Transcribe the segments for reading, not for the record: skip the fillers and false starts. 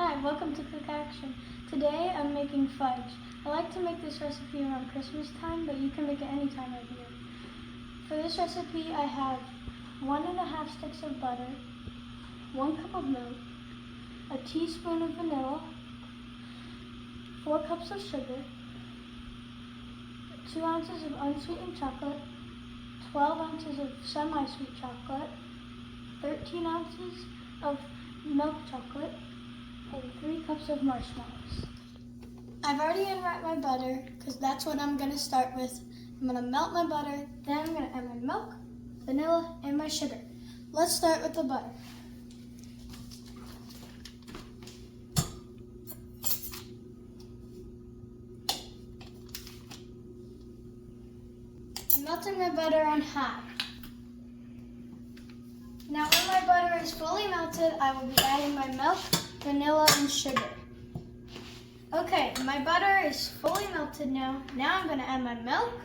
Hi, welcome to Quick Action. Today I'm making fudge. I like to make this recipe around Christmas time, but you can make it any time of year. For this recipe I have 1.5 sticks of butter, 1 cup of milk, a teaspoon of vanilla, 4 cups of sugar, 2 ounces of unsweetened chocolate, 12 ounces of semi-sweet chocolate, 13 ounces of milk chocolate, and 3 cups of marshmallows. I've already unwrapped my butter because that's what I'm going to start with. I'm going to melt my butter, then I'm going to add my milk, vanilla, and my sugar. Let's start with the butter. I'm melting my butter on high. Now when my butter is fully melted, I will be adding my milk, vanilla, and sugar. Okay, my butter is fully melted now. Now I'm going to add my milk,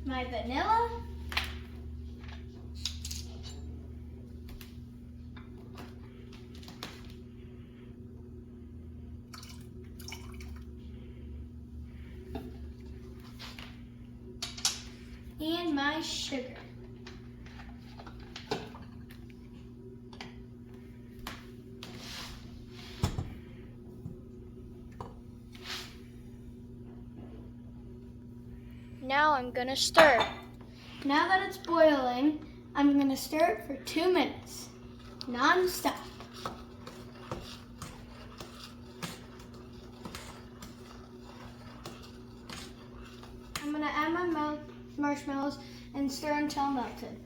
my vanilla, and my sugar. Now I'm going to stir. Now that it's boiling, I'm going to stir it for 2 minutes, non-stop. I'm going to add my marshmallows and stir until melted.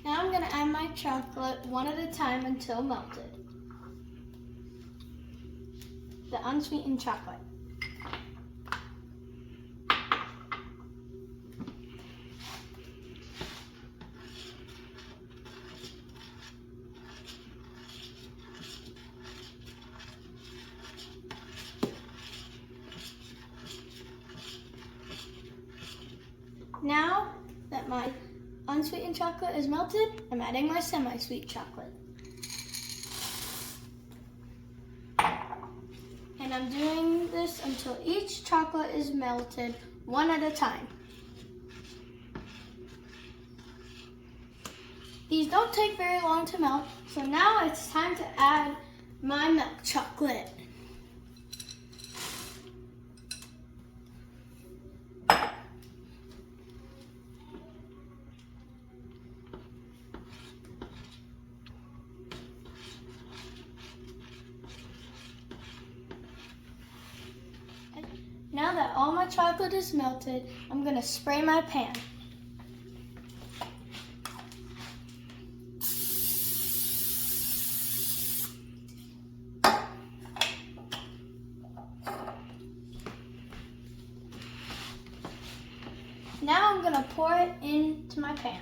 Now I'm going to add my chocolate one at a time until melted. The unsweetened chocolate. Now that my unsweetened chocolate is melted, I'm adding my semi-sweet chocolate. And I'm doing this until each chocolate is melted one at a time. These don't take very long to melt, so now it's time to add my milk chocolate. Now that all my chocolate is melted, I'm going to spray my pan. Now I'm going to pour it into my pan.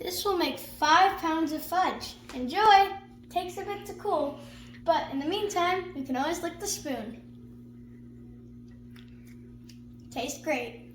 This will make 5 pounds of fudge. Enjoy! Takes a bit to cool, but in the meantime, you can always lick the spoon. Tastes great.